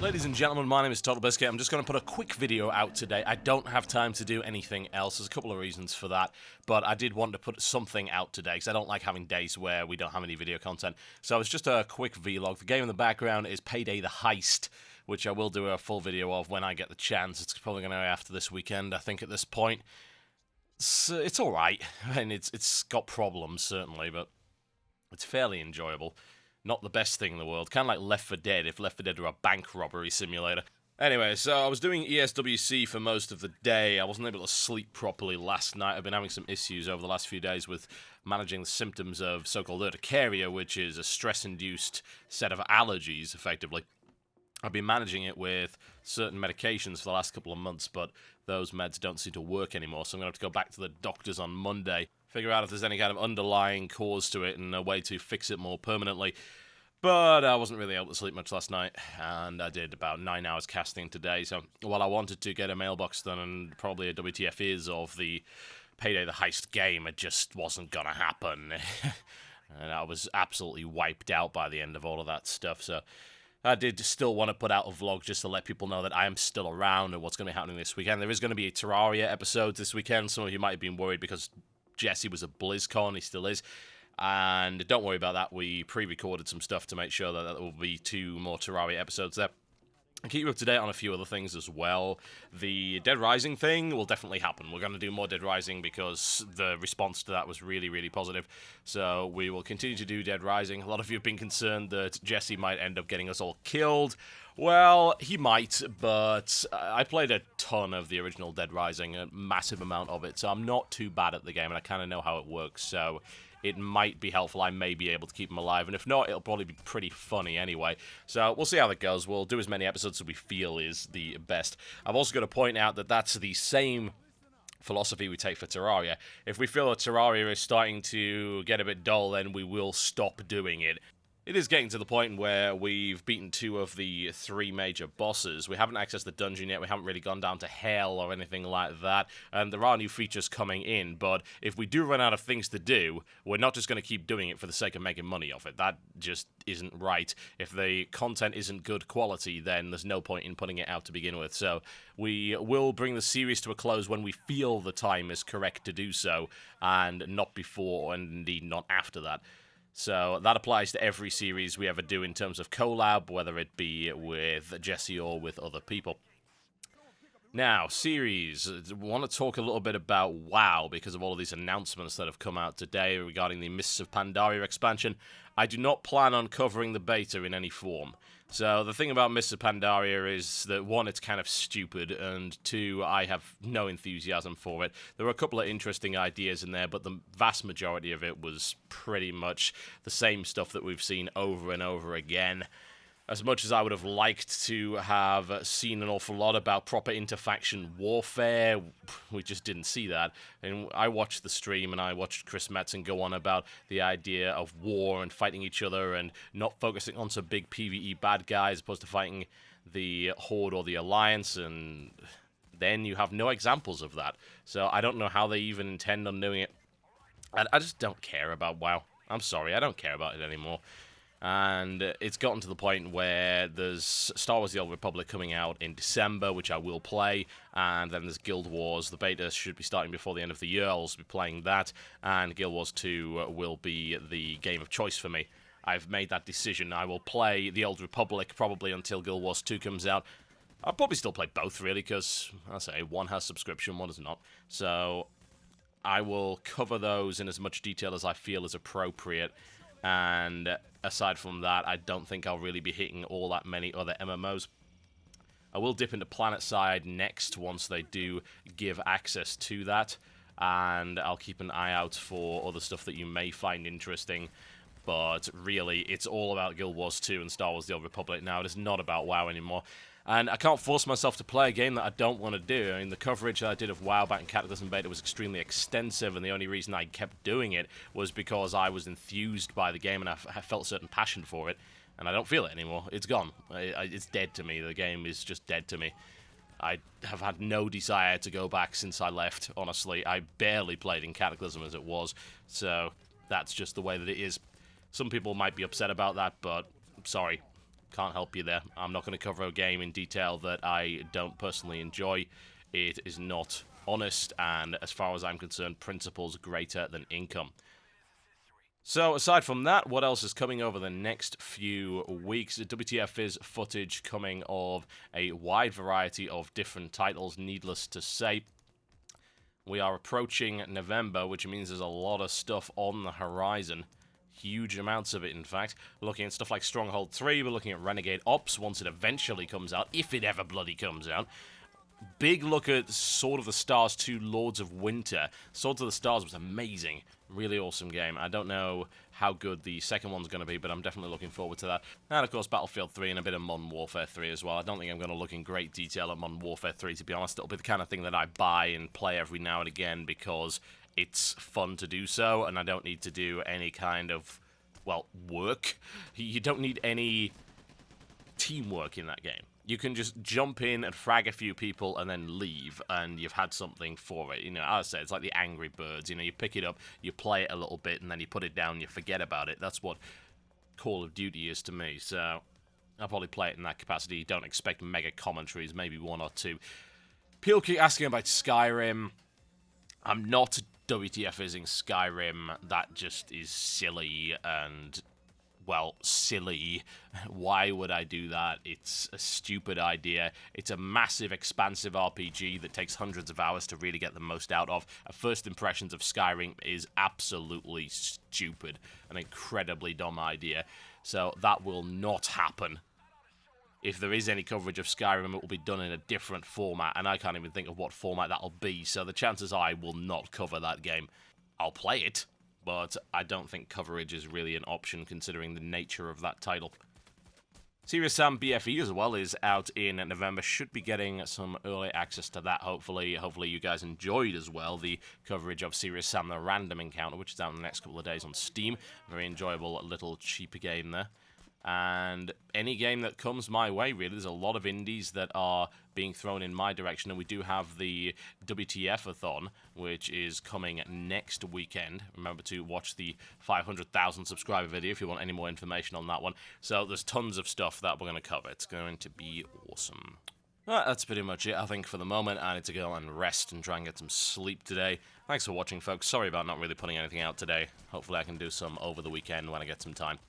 Ladies and gentlemen, my name is TotalBiscuit. I'm just going to put a quick video out today. I don't have time to do anything else. There's a couple of reasons for that, but I did want to put something out today because I don't like having days where we don't have any video content. So it's just a quick vlog. The game in the background is Payday the Heist, which I will do a full video of when I get the chance. It's probably going to be after this weekend, I think, at this point. It's alright. I mean, it's got problems, certainly, but it's fairly enjoyable. Not the best thing in the world. Kind of like Left 4 Dead, if Left 4 Dead were a bank robbery simulator. Anyway, so I was doing ESWC for most of the day. I wasn't able to sleep properly last night. I've been having some issues over the last few days with managing the symptoms of so-called urticaria, which is a stress-induced set of allergies, effectively. I've been managing it with certain medications for the last couple of months, but those meds don't seem to work anymore, so I'm going to have to go back to the doctors on Monday, figure out if there's any kind of underlying cause to it and a way to fix it more permanently. But I wasn't really able to sleep much last night, and I did about 9 hours casting today, so while I wanted to get a mailbox done and probably a WTF is of the Payday the Heist game, it just wasn't gonna happen. And I was absolutely wiped out by the end of all of that stuff, so I did still want to put out a vlog just to let people know that I am still around and what's going to be happening this weekend. There is going to be a Terraria episode this weekend. Some of you might have been worried because Jesse was at BlizzCon. He still is. And don't worry about that. We pre-recorded some stuff to make sure that there will be 2 more Terraria episodes there. I'll keep you up to date on a few other things as well. The Dead Rising thing will definitely happen. We're going to do more Dead Rising because the response to that was really, really positive. So we will continue to do Dead Rising. A lot of you have been concerned that Jesse might end up getting us all killed. Well, he might, but I played a ton of the original Dead Rising, a massive amount of it, so I'm not too bad at the game, and I kind of know how it works, so it might be helpful. I may be able to keep him alive, and if not, it'll probably be pretty funny anyway. So we'll see how that goes. We'll do as many episodes as we feel is the best. I've also got to point out that that's the same philosophy we take for Terraria. If we feel that Terraria is starting to get a bit dull, then we will stop doing it. It is getting to the point where we've beaten 2 of the 3 major bosses. We haven't accessed the dungeon yet, we haven't really gone down to hell or anything like that, and there are new features coming in, but if we do run out of things to do, we're not just going to keep doing it for the sake of making money off it. That just isn't right. If the content isn't good quality, then there's no point in putting it out to begin with, so we will bring the series to a close when we feel the time is correct to do so, and not before, and indeed not after that. So that applies to every series we ever do in terms of collab, whether it be with Jesse or with other people. Now, series, I want to talk a little bit about WoW because of all of these announcements that have come out today regarding the Mists of Pandaria expansion. I do not plan on covering the beta in any form. So the thing about Mists of Pandaria is that 1, it's kind of stupid, and 2, I have no enthusiasm for it. There were a couple of interesting ideas in there, but the vast majority of it was pretty much the same stuff that we've seen over and over again. As much as I would have liked to have seen an awful lot about proper interfaction warfare, we just didn't see that. And I watched the stream and I watched Chris Metzen go on about the idea of war and fighting each other and not focusing on some big PvE bad guys as opposed to fighting the Horde or the Alliance, and then you have no examples of that. So I don't know how they even intend on doing it. I just don't care about WoW. I'm sorry, I don't care about it anymore. And it's gotten to the point where there's Star Wars The Old Republic coming out in December, which I will play, and then there's Guild Wars. The beta should be starting before the end of the year. I'll also be playing that, and Guild Wars 2 will be the game of choice for me. I've made that decision. I will play The Old Republic probably until Guild Wars 2 comes out. I'll probably still play both, really, because, I say, one has subscription, one does not. So I will cover those in as much detail as I feel is appropriate. And aside from that, I don't think I'll really be hitting all that many other MMOs. I will dip into PlanetSide next once they do give access to that, and I'll keep an eye out for other stuff that you may find interesting. But really, it's all about Guild Wars 2 and Star Wars The Old Republic now. It is not about WoW anymore. And I can't force myself to play a game that I don't want to do. I mean, the coverage that I did of WoW back in Cataclysm Beta was extremely extensive, and the only reason I kept doing it was because I was enthused by the game and I felt a certain passion for it, and I don't feel it anymore. It's gone. It's dead to me. The game is just dead to me. I have had no desire to go back since I left, honestly. I barely played in Cataclysm as it was, so that's just the way that it is. Some people might be upset about that, but sorry. Can't help you there. I'm not going to cover a game in detail that I don't personally enjoy. It is not honest, and as far as I'm concerned, principles greater than income. So, aside from that, what else is coming over the next few weeks? WTF is footage coming of a wide variety of different titles, needless to say. We are approaching November, which means there's a lot of stuff on the horizon. Huge amounts of it, in fact. We're looking at stuff like Stronghold 3, we're looking at Renegade Ops once it eventually comes out, if it ever bloody comes out. Big look at Sword of the Stars 2 Lords of Winter. Sword of the Stars was amazing. Really awesome game. I don't know how good the second one's going to be, but I'm definitely looking forward to that. And, of course, Battlefield 3 and a bit of Modern Warfare 3 as well. I don't think I'm going to look in great detail at Modern Warfare 3, to be honest. It'll be the kind of thing that I buy and play every now and again because it's fun to do so, and I don't need to do any kind of, well, work. You don't need any teamwork in that game. You can just jump in and frag a few people and then leave, and you've had something for it. You know, as I said, it's like the Angry Birds. You know, you pick it up, you play it a little bit, and then you put it down, you forget about it. That's what Call of Duty is to me, so I'll probably play it in that capacity. Don't expect mega commentaries, maybe one or two. People keep asking about Skyrim. I'm not WTF-ising Skyrim. That just is silly and, well, silly. Why would I do that? It's a stupid idea. It's a massive, expansive RPG that takes hundreds of hours to really get the most out of. First impressions of Skyrim is absolutely stupid. An incredibly dumb idea. So that will not happen. If there is any coverage of Skyrim, it will be done in a different format, and I can't even think of what format that'll be, so the chances are I will not cover that game. I'll play it, but I don't think coverage is really an option considering the nature of that title. Serious Sam BFE as well is out in November. Should be getting some early access to that, hopefully. Hopefully you guys enjoyed as well the coverage of Serious Sam the Random Encounter, which is out in the next couple of days on Steam. Very enjoyable little cheaper game there. And any game that comes my way, really. There's a lot of indies that are being thrown in my direction, and we do have the WTF-a-thon, which is coming next weekend. Remember to watch the 500,000 subscriber video if you want any more information on that one. So there's tons of stuff that we're going to cover. It's going to be awesome. Well, that's pretty much it, I think, for the moment. I need to go and rest and try and get some sleep today. Thanks for watching, folks. Sorry about not really putting anything out today. Hopefully I can do some over the weekend when I get some time.